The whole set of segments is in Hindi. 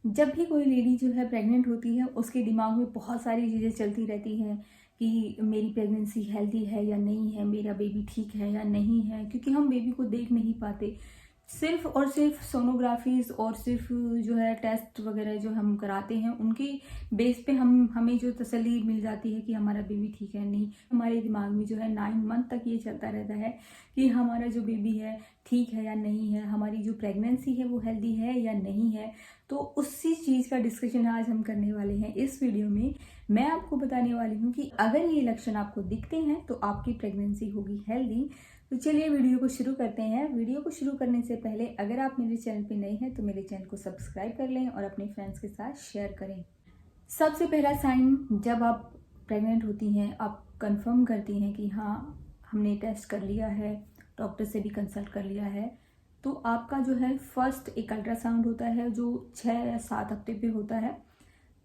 जब भी कोई लेडी जो है प्रेग्नेंट होती है, उसके दिमाग में बहुत सारी चीज़ें चलती रहती हैं कि मेरी प्रेगनेंसी हेल्दी है या नहीं है, मेरा बेबी ठीक है या नहीं है, क्योंकि हम बेबी को देख नहीं पाते। सिर्फ और सिर्फ सोनोग्राफीज और सिर्फ जो है टेस्ट वगैरह जो हम कराते हैं, उनके बेस पे हमें जो तसल्ली मिल जाती है कि हमारा बेबी ठीक है नहीं। हमारे दिमाग में जो है 9 मंथ तक ये चलता रहता है कि हमारा जो बेबी है ठीक है या नहीं है, हमारी जो प्रेगनेंसी है वो हेल्दी है या नहीं है। तो उसी चीज़ का डिस्कशन आज हम करने वाले हैं इस वीडियो में। मैं आपको बताने वाली हूँ कि अगर ये लक्षण आपको दिखते हैं तो आपकी प्रेगनेंसी होगी हेल्दी। तो चलिए वीडियो को शुरू करते हैं। वीडियो को शुरू करने से पहले अगर आप मेरे चैनल पे नए हैं तो मेरे चैनल को सब्सक्राइब कर लें और अपने फ्रेंड्स के साथ शेयर करें। सबसे पहला साइन, जब आप प्रेग्नेंट होती हैं, आप कंफर्म करती हैं कि हाँ हमने टेस्ट कर लिया है, डॉक्टर से भी कंसल्ट कर लिया है, तो आपका जो है फर्स्ट एक अल्ट्रासाउंड होता है जो 6 या 7 हफ्ते पे होता है।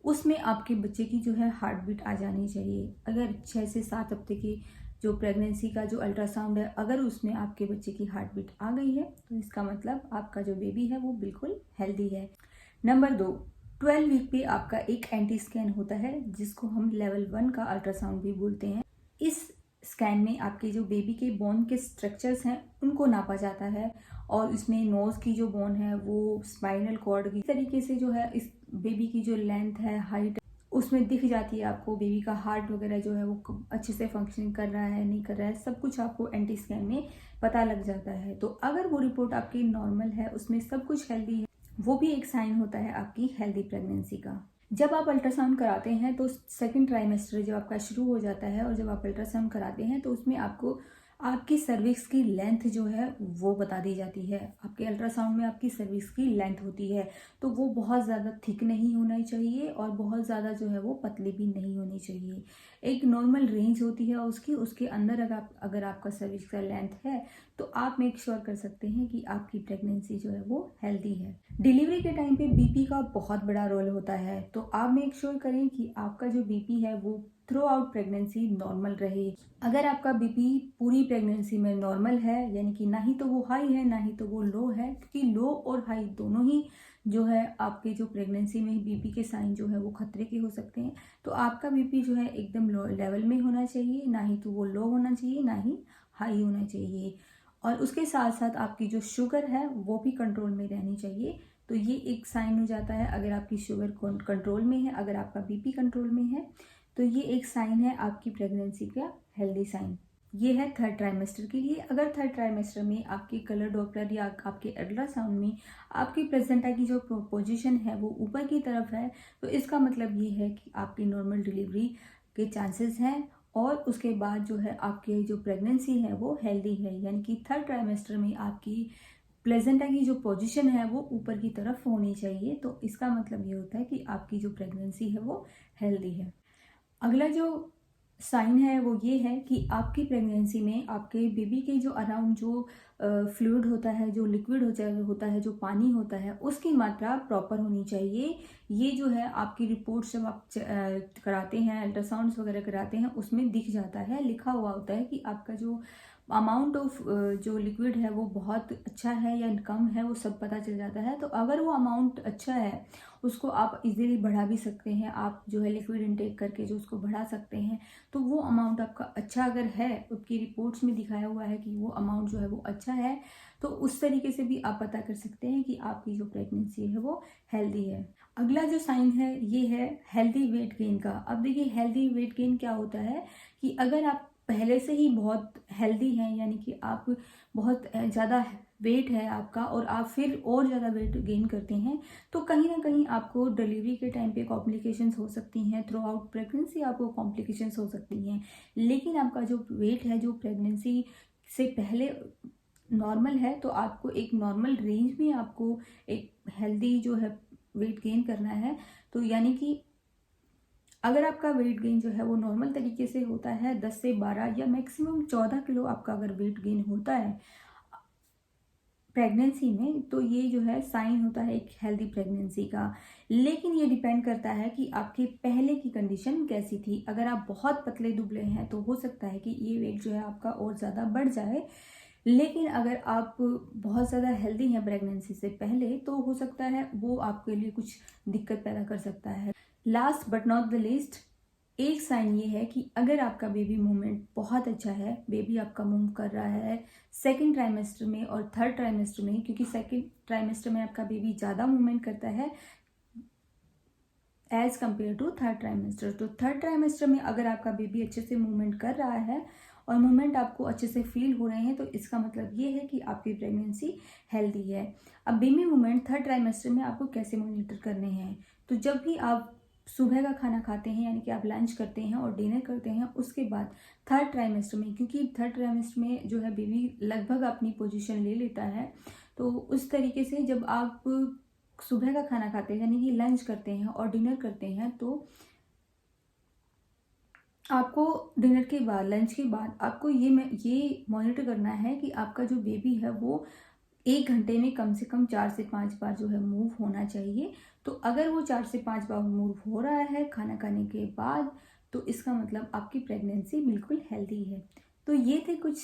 उसमें आपके बच्चे की जो है हार्ट बीट आ जानी चाहिए। अगर 6 से 7 हफ्ते की जो प्रेगनेंसी का जो अल्ट्रासाउंड है, अगर उसमें आपके बच्चे की हार्ट बीट आ गई है तो इसका मतलब आपका जो बेबी है वो बिल्कुल हेल्दी है। नंबर 2, 12 वीक पे आपका एक एंटी स्कैन होता है जिसको हम लेवल 1 का अल्ट्रासाउंड भी बोलते हैं। इस स्कैन में आपके जो बेबी के बोन के स्ट्रक्चर्स हैं उनको नापा जाता है और इसमें नोज की जो बोन है वो स्पाइनल कॉर्ड की तरीके से जो है इस बेबी की जो लेंथ है, हाइट, उसमें दिख जाती है आपको। बेबी का हार्ट वगैरह जो है वो अच्छे से फंक्शनिंग कर रहा है नहीं कर रहा है, सब कुछ आपको एंटी स्कैन में पता लग जाता है। तो अगर वो रिपोर्ट आपकी नॉर्मल है, उसमें सब कुछ हेल्दी है, वो भी एक साइन होता है आपकी हेल्दी प्रेगनेंसी का। जब आप अल्ट्रासाउंड कराते हैं तो सेकंड ट्राइमेस्टर जब आपका शुरू हो जाता है और जब आप अल्ट्रासाउंड कराते हैं तो उसमें आपको आपकी सर्विक्स की लेंथ जो है वो बता दी जाती है। आपके अल्ट्रासाउंड में आपकी सर्विक्स की लेंथ होती है, तो वो बहुत ज़्यादा थिक नहीं होना चाहिए और बहुत ज़्यादा जो है वो पतली भी नहीं होनी चाहिए। एक नॉर्मल रेंज होती है उसकी, उसके अंदर अगर आपका सर्विक्स का लेंथ है तो आप मेक श्योर कर सकते हैं कि आपकी प्रेगनेंसी जो है वो हेल्दी है। डिलीवरी के टाइम पे बीपी का बहुत बड़ा रोल होता है, तो आप मेक श्योर करें कि आपका जो बीपी है वो थ्रू आउट प्रेगनेंसी नॉर्मल रहे। अगर आपका बीपी पूरी प्रेगनेंसी में नॉर्मल है, यानी कि ना ही तो वो हाई है ना ही तो वो लो है, क्योंकि लो और हाई दोनों ही जो है आपके जो प्रेगनेंसी में बीपी के साइन जो है वो खतरे के हो सकते हैं। तो आपका बीपी जो है एकदम लो लेवल में होना चाहिए, ना ही तो वो लो होना चाहिए ना ही हाई होना चाहिए। और उसके साथ साथ आपकी जो शुगर है वो भी कंट्रोल में रहनी चाहिए। तो ये एक साइन हो जाता है, अगर आपकी शुगर कंट्रोल में है, अगर आपका बीपी कंट्रोल में है, तो ये एक साइन है आपकी प्रेगनेंसी का हेल्दी साइन। ये है थर्ड ट्राइमेस्टर के लिए। अगर थर्ड ट्राइमेस्टर में आपके कलर डॉपलर या आपके अल्ट्रासाउंड में आपकी प्लेसेंटा की जो पोजीशन है वो ऊपर की तरफ है, तो इसका मतलब ये है कि आपकी नॉर्मल डिलीवरी के चांसेस हैं और उसके बाद जो है आपकी जो प्रेगनेंसी है वो हेल्दी है। यानी कि थर्ड ट्राइमेस्टर में आपकी प्लेसेंटा की जो पोजीशन है वो ऊपर की तरफ होनी चाहिए, तो इसका मतलब ये होता है कि आपकी जो प्रेगनेंसी है वो हेल्दी है। अगला जो साइन है वो ये है कि आपकी प्रेगनेंसी में आपके बेबी के जो अराउंड जो फ्लूइड होता है, जो लिक्विड होता है, जो पानी होता है, उसकी मात्रा प्रॉपर होनी चाहिए। ये जो है आपकी रिपोर्ट जब आप कराते हैं, अल्ट्रासाउंड्स वगैरह कराते हैं, उसमें दिख जाता है, लिखा हुआ होता है कि आपका जो अमाउंट ऑफ जो लिक्विड है वो बहुत अच्छा है या कम है, वो सब पता चल जाता है। तो अगर वो अमाउंट अच्छा है, उसको आप इजीली बढ़ा भी सकते हैं, आप जो है लिक्विड इनटेक करके जो उसको बढ़ा सकते हैं। तो वो अमाउंट आपका अच्छा अगर है, उसकी रिपोर्ट्स में दिखाया हुआ है कि वो अमाउंट जो है वो अच्छा है, तो उस तरीके से भी आप पता कर सकते हैं कि आपकी जो प्रेगनेंसी है वो हेल्दी है। अगला जो साइन है ये है हेल्दी वेट गेन का। अब देखिए हेल्दी वेट गेन क्या होता है कि अगर आप पहले से ही बहुत हेल्दी हैं, यानी कि आप बहुत ज़्यादा वेट है आपका और आप फिर और ज़्यादा वेट गेन करते हैं, तो कहीं ना कहीं आपको डिलीवरी के टाइम पे कॉम्प्लिकेशंस हो सकती हैं, थ्रू आउट प्रेगनेंसी आपको कॉम्प्लिकेशंस हो सकती हैं। लेकिन आपका जो वेट है जो प्रेगनेंसी से पहले नॉर्मल है, तो आपको एक नॉर्मल रेंज में आपको एक हेल्दी जो है वेट गेन करना है। तो यानी कि अगर आपका वेट गेन जो है वो नॉर्मल तरीके से होता है 10 से 12 या मैक्सिमम 14 किलो आपका अगर वेट गेन होता है प्रेगनेंसी में, तो ये जो है साइन होता है एक हेल्दी प्रेगनेंसी का। लेकिन ये डिपेंड करता है कि आपके पहले की कंडीशन कैसी थी। अगर आप बहुत पतले दुबले हैं तो हो सकता है कि ये वेट जो है आपका और ज़्यादा बढ़ जाए। लेकिन अगर आप बहुत ज़्यादा हेल्दी हैं प्रेगनेंसी से पहले तो हो सकता है वो आपके लिए कुछ दिक्कत पैदा कर सकता है। Last but not the least, एक साइन ये है कि अगर आपका बेबी मूवमेंट बहुत अच्छा है, बेबी आपका मूव कर रहा है सेकेंड ट्राइमेस्टर में और थर्ड ट्राइमेस्टर में, क्योंकि सेकेंड ट्राइमेस्टर में आपका बेबी ज़्यादा मूवमेंट करता है as compare to third trimester. तो थर्ड ट्राइमेस्टर में अगर आपका बेबी अच्छे से मूवमेंट कर रहा है और मूवमेंट आपको अच्छे से फील हो रहे हैं तो इसका मतलब ये है कि आपकी प्रेगनेंसी हेल्दी है। अब बेबी मूवमेंट थर्ड ट्राइमेस्टर में आपको कैसे मॉनिटर करने हैं, तो जब भी आप सुबह का खाना खाते हैं यानी कि आप लंच करते हैं और डिनर करते हैं, उसके बाद थर्ड ट्राइमेस्टर में, क्योंकि थर्ड ट्राइमेस्टर में जो है बेबी लगभग अपनी पोजीशन ले लेता है, तो उस तरीके से जब आप सुबह का खाना खाते हैं यानी कि लंच करते हैं और डिनर करते हैं, तो आपको डिनर के बाद लंच के बाद आपको ये मॉनिटर करना है कि आपका जो बेबी है वो 1 घंटे में कम से कम 4 से 5 बार जो है मूव होना चाहिए। तो अगर वो 4 से 5 बार मूव हो रहा है खाना खाने के बाद, तो इसका मतलब आपकी प्रेगनेंसी बिल्कुल हेल्दी है। तो ये थे कुछ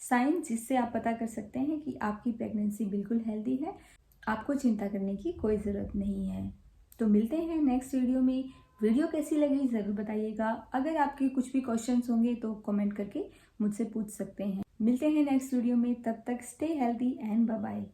साइन जिससे आप पता कर सकते हैं कि आपकी प्रेगनेंसी बिल्कुल हेल्दी है, आपको चिंता करने की कोई ज़रूरत नहीं है। तो मिलते हैं नेक्स्ट वीडियो में। वीडियो कैसी लगी ज़रूर बताइएगा। अगर आपके कुछ भी क्वेश्चंस होंगे तो कमेंट करके मुझसे पूछ सकते हैं। मिलते हैं नेक्स्ट वीडियो में, तब तक stay healthy and bye bye.